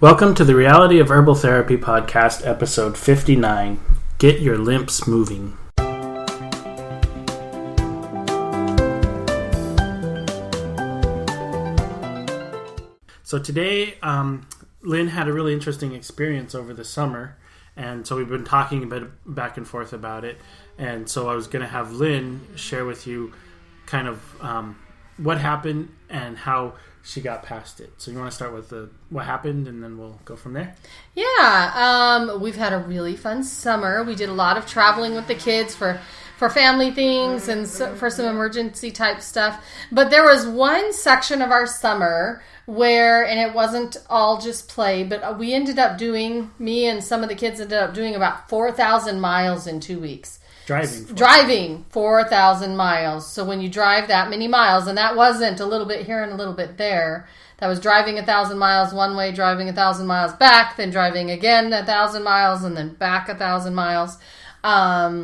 Welcome to the Reality of Herbal Therapy podcast, episode 59. Get your lymphs moving. So today, Lynn had a really interesting experience over the summer, and so we've been talking a bit back and forth about it. And so I was going to have Lynn share with you kind of what happened and how she got past it. So you want to start with what happened, and then we'll go from there? Yeah, we've had a really fun summer. We did a lot of traveling with the kids for family things and for some emergency type stuff. But there was one section of our summer where, and it wasn't all just play, but me and some of the kids ended up doing about 4,000 miles in 2 weeks. Driving 4,000 miles. So when you drive that many miles, and that wasn't a little bit here and a little bit there, that was driving 1,000 miles one way, driving 1,000 miles back, then driving again 1,000 miles, and then back 1,000 miles. A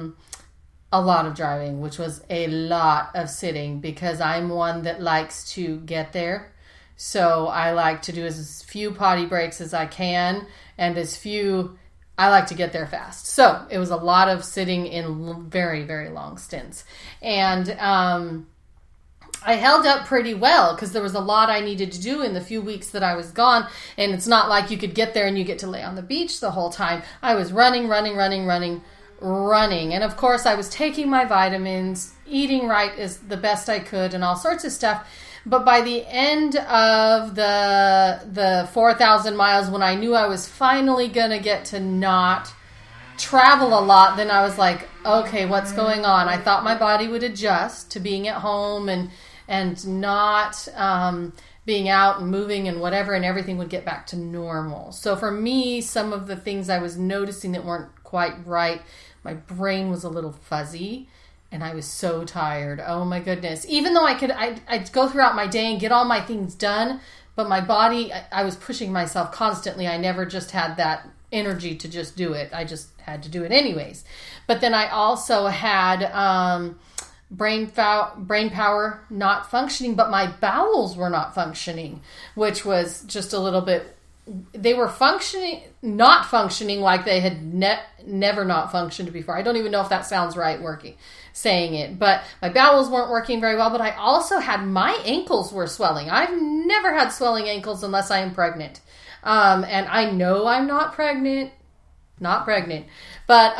lot of driving, which was a lot of sitting, because I'm one that likes to get there. So I like to do as few potty breaks as I can, and I like to get there fast. So it was a lot of sitting in very, very long stints. And I held up pretty well because there was a lot I needed to do in the few weeks that I was gone. And it's not like you could get there and you get to lay on the beach the whole time. I was running. And of course I was taking my vitamins, eating right is the best I could, and all sorts of stuff. But by the end of the 4,000 miles, when I knew I was finally going to get to not travel a lot, then I was like, okay, what's going on? I thought my body would adjust to being at home and not being out and moving and whatever, and everything would get back to normal. So for me, some of the things I was noticing that weren't quite right, my brain was a little fuzzy. And I was so tired. Oh my goodness. Even though I'd go throughout my day and get all my things done, but my body, I was pushing myself constantly. I never just had that energy to just do it. I just had to do it anyways. But then I also had brain power not functioning, but my bowels were not functioning, which was just a little bit. They were not functioning like they had never not functioned before. I don't even know if that sounds right saying it, but my bowels weren't working very well. But I also had, my ankles were swelling. I've never had swelling ankles unless I am pregnant. And I know I'm not pregnant, but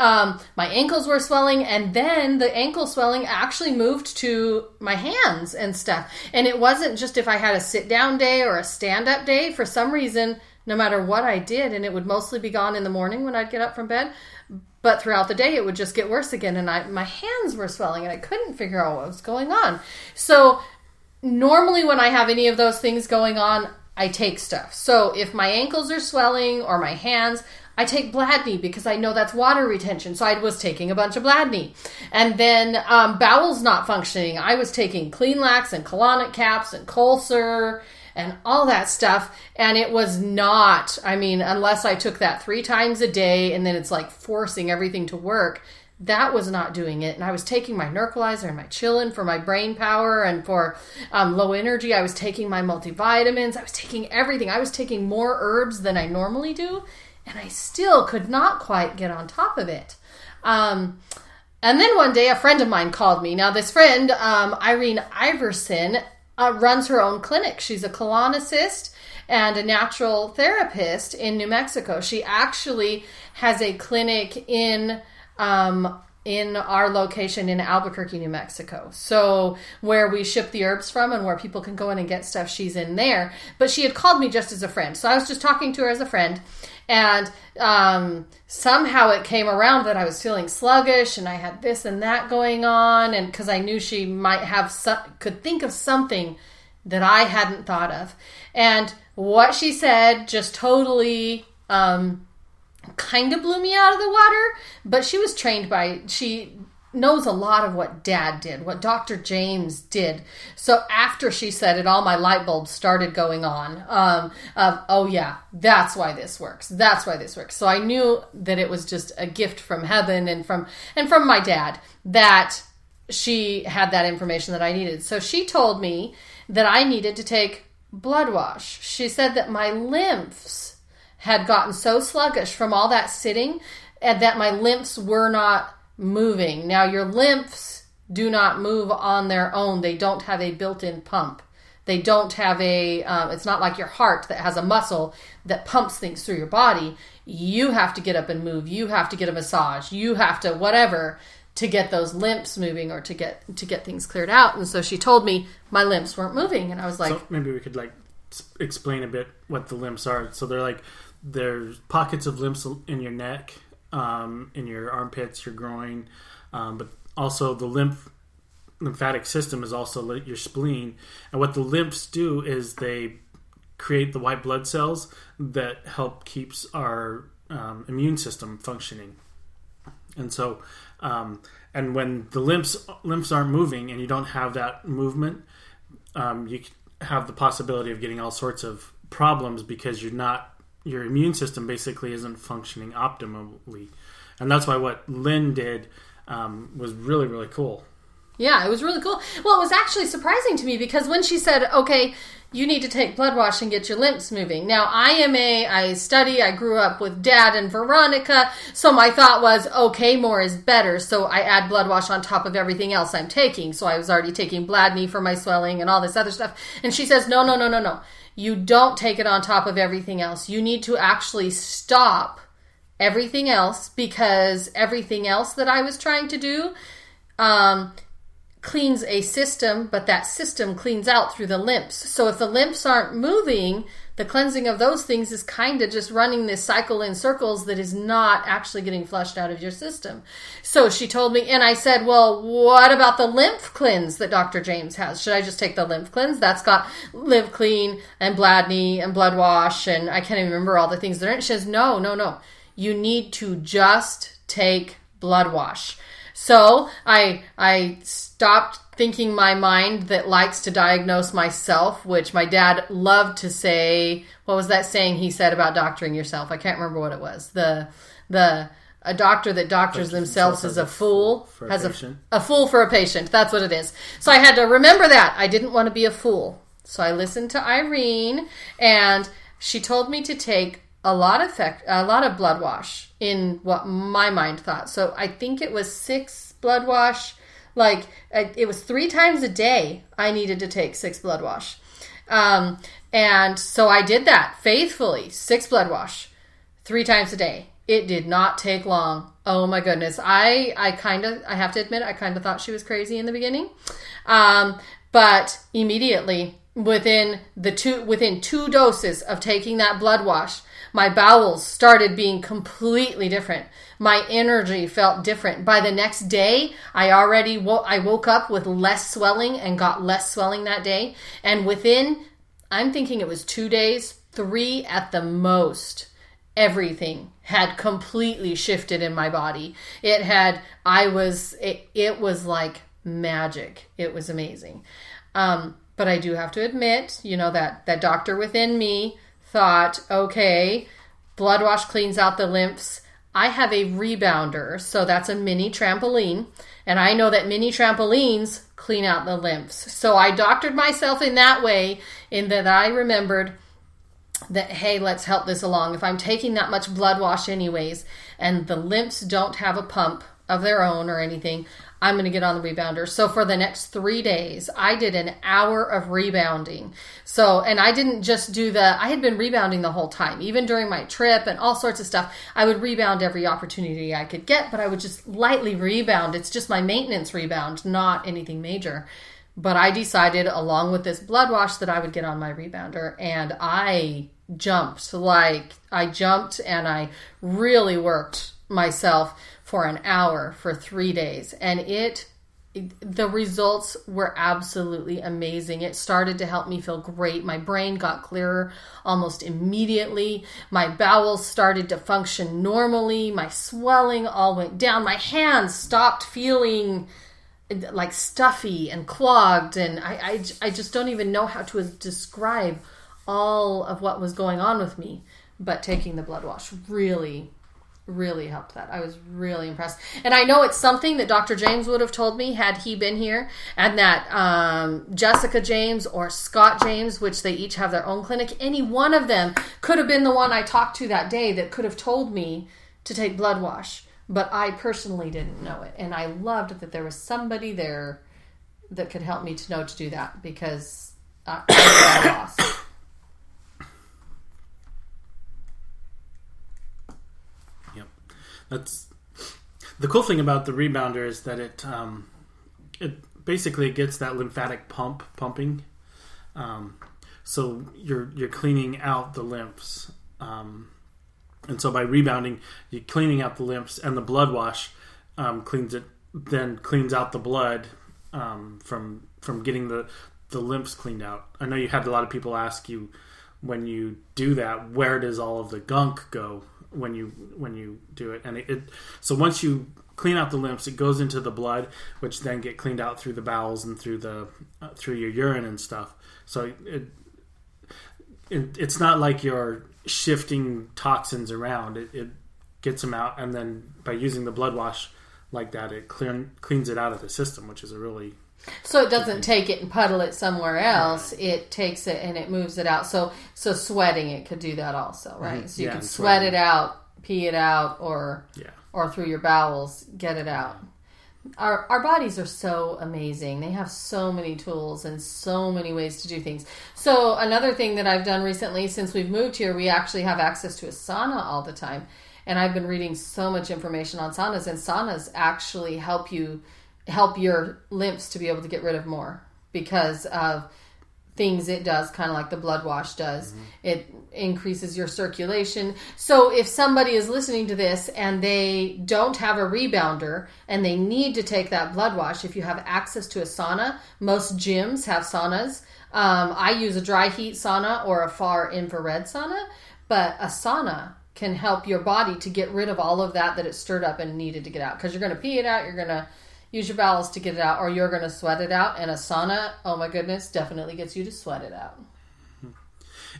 my ankles were swelling, and then the ankle swelling actually moved to my hands and stuff. And it wasn't just if I had a sit down day or a stand up day. For some reason, no matter what I did, and it would mostly be gone in the morning when I'd get up from bed, but throughout the day it would just get worse again, and my hands were swelling, and I couldn't figure out what was going on. So normally when I have any of those things going on, I take stuff. So if my ankles are swelling or my hands, I take Bladney because I know that's water retention. So I was taking a bunch of Bladney. And then bowels not functioning, I was taking Clean-Lax and colonic caps and Colser and all that stuff. And it was not, unless I took that 3 times a day and then it's like forcing everything to work, that was not doing it. And I was taking my Nercolizer and my Chillin for my brain power, and for low energy, I was taking my multivitamins. I was taking everything. I was taking more herbs than I normally do, and I still could not quite get on top of it. And then one day, a friend of mine called me. Now, this friend, Irene Iverson, runs her own clinic. She's a colonicist and a natural therapist in New Mexico. She actually has a clinic in our location in Albuquerque, New Mexico. So where we ship the herbs from and where people can go in and get stuff, she's in there. But she had called me just as a friend. So I was just talking to her as a friend. And somehow it came around that I was feeling sluggish and I had this and that going on. And because I knew she might could think of something that I hadn't thought of. And what she said just totally kind of blew me out of the water, but she knows a lot of what Dad did, what Dr. James did. So after she said it, all my light bulbs started going on. Oh yeah, that's why this works. So I knew that it was just a gift from heaven and from my dad that she had that information that I needed. So she told me that I needed to take blood wash. She said that my lymphs had gotten so sluggish from all that sitting and that my lymphs were not moving. Now, your lymphs do not move on their own. They don't have a built-in pump. They don't have it's not like your heart that has a muscle that pumps things through your body. You have to get up and move. You have to get a massage. You have to whatever to get those lymphs moving or to get things cleared out. And so she told me my lymphs weren't moving. And I was like... So maybe we could explain a bit what the lymphs are. So there's pockets of lymphs in your neck, in your armpits, your groin, but also the lymphatic system is also your spleen. And what the lymphs do is they create the white blood cells that help keeps our immune system functioning. And so, and when the lymphs aren't moving and you don't have that movement, you have the possibility of getting all sorts of problems because your immune system basically isn't functioning optimally. And that's why what Lynn did was really, really cool. Yeah, it was really cool. Well, it was actually surprising to me because when she said, okay, you need to take blood wash and get your lymphs moving. Now, I grew up with Dad and Veronica, so my thought was, okay, more is better, so I add blood wash on top of everything else I'm taking. So I was already taking Bladney for my swelling and all this other stuff. And she says, no. You don't take it on top of everything else. You need to actually stop everything else because everything else that I was trying to do cleans a system, but that system cleans out through the lymphs. So if the lymphs aren't moving, the cleansing of those things is kind of just running this cycle in circles that is not actually getting flushed out of your system. So she told me, and I said, well, what about the lymph cleanse that Dr. James has? Should I just take the lymph cleanse? That's got Live Clean and Bladney and blood wash, and I can't even remember all the things that are in it. She says, no. You need to just take blood wash. So I stopped thinking my mind that likes to diagnose myself, which my dad loved to say. What was that saying he said about doctoring yourself? I can't remember what it was. A doctor that doctors themselves is a fool. A fool for a patient. That's what it is. So I had to remember that. I didn't want to be a fool. So I listened to Irene, and she told me to take a lot of blood wash in what my mind thought. So I think it was 6 blood wash. It was 3 times a day I needed to take 6 blood wash. And so I did that faithfully, 6 blood wash, 3 times a day. It did not take long. Oh my goodness. I have to admit, I kind of thought she was crazy in the beginning. But immediately within 2 doses of taking that blood wash, my bowels started being completely different. My energy felt different. By the next day, I woke up with less swelling and got less swelling that day. And I'm thinking it was 2 days, 3 at the most, everything had completely shifted in my body. It was like magic. It was amazing. But I do have to admit, that doctor within me thought, okay, blood wash cleans out the lymphs. I have a rebounder, so that's a mini trampoline, and I know that mini trampolines clean out the lymphs. So I doctored myself in that way, in that I remembered that, hey, let's help this along. If I'm taking that much blood wash anyways, and the lymphs don't have a pump of their own or anything, I'm going to get on the rebounder. So for the next 3 days, I did an hour of rebounding. And I didn't just I had been rebounding the whole time, even during my trip and all sorts of stuff. I would rebound every opportunity I could get, but I would just lightly rebound. It's just my maintenance rebound, not anything major. But I decided, along with this blood wash, that I would get on my rebounder, and I jumped. And I really worked myself for an hour for 3 days, and the results were absolutely amazing. It started to help me feel great. My brain got clearer almost immediately. My bowels started to function normally. My swelling all went down. My hands stopped feeling like stuffy and clogged, and I just don't even know how to describe all of what was going on with me. But taking the blood wash really really helped that. I was really impressed. And I know it's something that Dr. James would have told me had he been here, and that Jessica James or Scott James, which they each have their own clinic, any one of them could have been the one I talked to that day that could have told me to take blood wash. But I personally didn't know it. And I loved that there was somebody there that could help me to know to do that, because I was at a loss. That's the cool thing about the rebounder, is that it basically gets that lymphatic pumping. So you're cleaning out the lymphs, and so by rebounding, you're cleaning out the lymphs, and the blood wash cleans out the blood from getting the lymphs cleaned out. I know you had a lot of people ask you, when you do that, where does all of the gunk go when you do it? And so once you clean out the lymphs, it goes into the blood, which then get cleaned out through the bowels and through your urine and stuff. So it's not like you're shifting toxins around. It gets them out, and then by using the blood wash like that, it cleans it out of the system, which is a really... So it doesn't take it and puddle it somewhere else. Right. It takes it and it moves it out. So sweating it could do that also, right? Mm-hmm. So you can sweat it out, pee it out, or through your bowels, get it out. Our bodies are so amazing. They have so many tools and so many ways to do things. So another thing that I've done recently, since we've moved here, we actually have access to a sauna all the time. And I've been reading so much information on saunas, and saunas actually help your lymphs to be able to get rid of more, because of things it does, kind of like the blood wash does. Mm-hmm. It increases your circulation. So if somebody is listening to this and they don't have a rebounder and they need to take that blood wash, if you have access to a sauna, most gyms have saunas. I use a dry heat sauna or a far infrared sauna, but a sauna can help your body to get rid of all of that it stirred up and needed to get out, because you're going to pee it out, you're going to use your bowels to get it out, or you're going to sweat it out. And a sauna, oh my goodness, definitely gets you to sweat it out.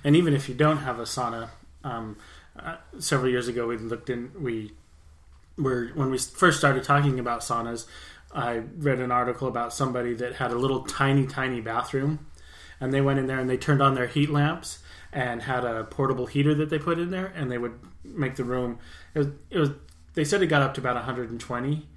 And even if you don't have a sauna, several years ago when we first started talking about saunas, I read an article about somebody that had a little tiny bathroom, and they went in there and they turned on their heat lamps and had a portable heater that they put in there, and they would make the room. They said it got up to about 120.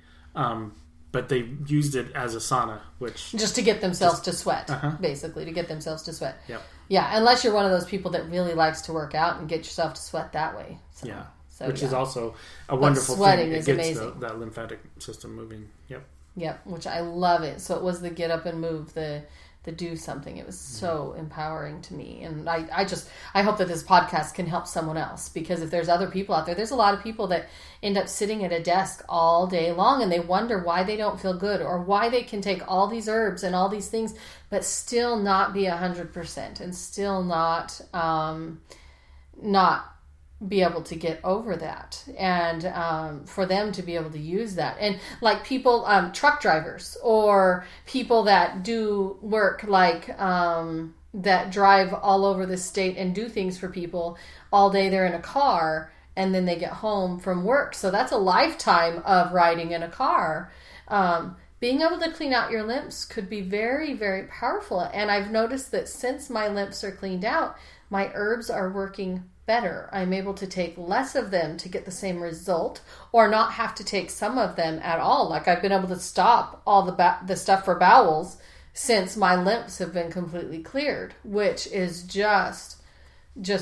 But they used it as a sauna, which... Just to get themselves to sweat, basically, to get themselves to sweat. Yep. Yeah, unless you're one of those people that really likes to work out and get yourself to sweat that way. Which is also a wonderful thing. Sweating is amazing. That lymphatic system moving. Yep, which I love it. So it was the get up and move, the do something. It was so empowering to me. And I hope that this podcast can help someone else, because if there's other people out there, there's a lot of people that end up sitting at a desk all day long and they wonder why they don't feel good, or why they can take all these herbs and all these things but still not be 100% and still not be able to get over that, and for them to be able to use that. And like people, truck drivers, or people that do work like that drive all over the state and do things for people all day. They're in a car and then they get home from work, so that's a lifetime of riding in a car. Being able to clean out your lymphs could be very, very powerful. And I've noticed that since my lymphs are cleaned out, my herbs are working better. I'm able to take less of them to get the same result, or not have to take some of them at all. Like I've been able to stop all the stuff for bowels since my lymphs have been completely cleared, which is just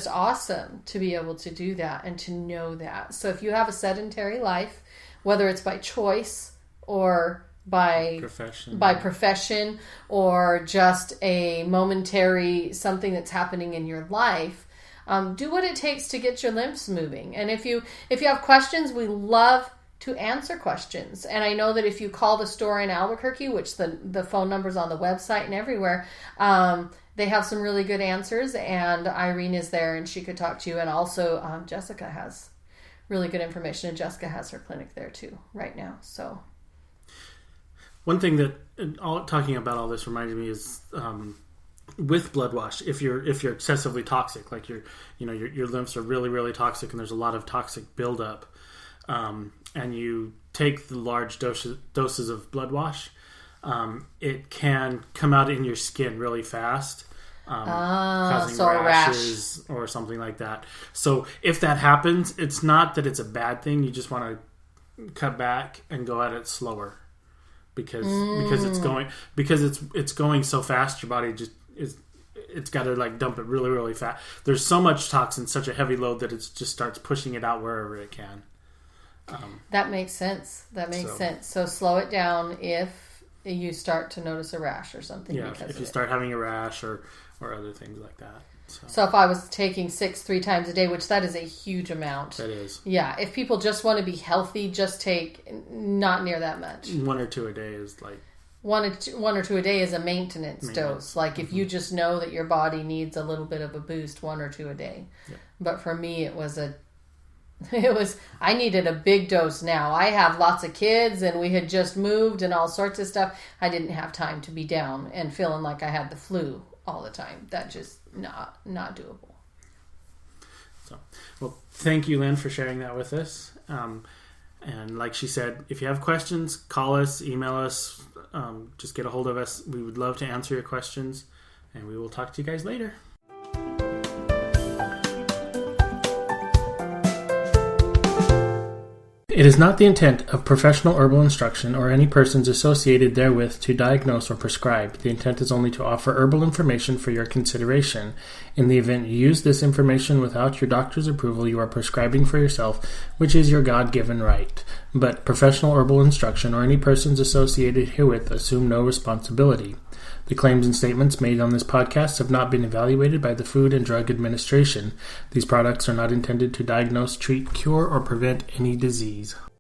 awesome to be able to do that and to know that. So if you have a sedentary life, whether it's by choice or by profession, or just a momentary something that's happening in your life, do what it takes to get your lymphs moving. And if you have questions, we love to answer questions. And I know that if you call the store in Albuquerque, which the phone number's on the website and everywhere, they have some really good answers, and Irene is there and she could talk to you. And also Jessica has really good information, and Jessica has her clinic there too right now. So one thing that talking about all this reminded me is with blood wash, if you're excessively toxic, like your lymphs are really, really toxic and there's a lot of toxic buildup, and you take the large doses of blood wash, it can come out in your skin really fast, causing rashes or something like that. So if that happens, it's not that it's a bad thing. You just want to cut back and go at it slower, because it's going so fast. Your body it's got to like dump it really, really fast. There's so much toxin, such a heavy load that it just starts pushing it out wherever it can. That makes sense. Sense. So slow it down if you start to notice a rash or something. Yeah, if you start having a rash or other things like that. So if I was taking 6 3 times a day, which that is a huge amount. That is. Yeah, if people just want to be healthy, just take not near that much. 1 or 2 a day is like... One or two a day is a maintenance dose. Like if you just know that your body needs a little bit of a boost, 1 or 2 a day. Yeah. But for me, I needed a big dose now. I have lots of kids and we had just moved and all sorts of stuff. I didn't have time to be down and feeling like I had the flu all the time. That just not doable. So, well, thank you, Lynn, for sharing that with us. And like she said, if you have questions, call us, email us, just get a hold of us. We would love to answer your questions, and we will talk to you guys later. It is not the intent of professional herbal instruction or any persons associated therewith to diagnose or prescribe. The intent is only to offer herbal information for your consideration. In the event you use this information without your doctor's approval, you are prescribing for yourself, which is your God-given right. But professional herbal instruction or any persons associated herewith assume no responsibility. The claims and statements made on this podcast have not been evaluated by the Food and Drug Administration. These products are not intended to diagnose, treat, cure, or prevent any disease.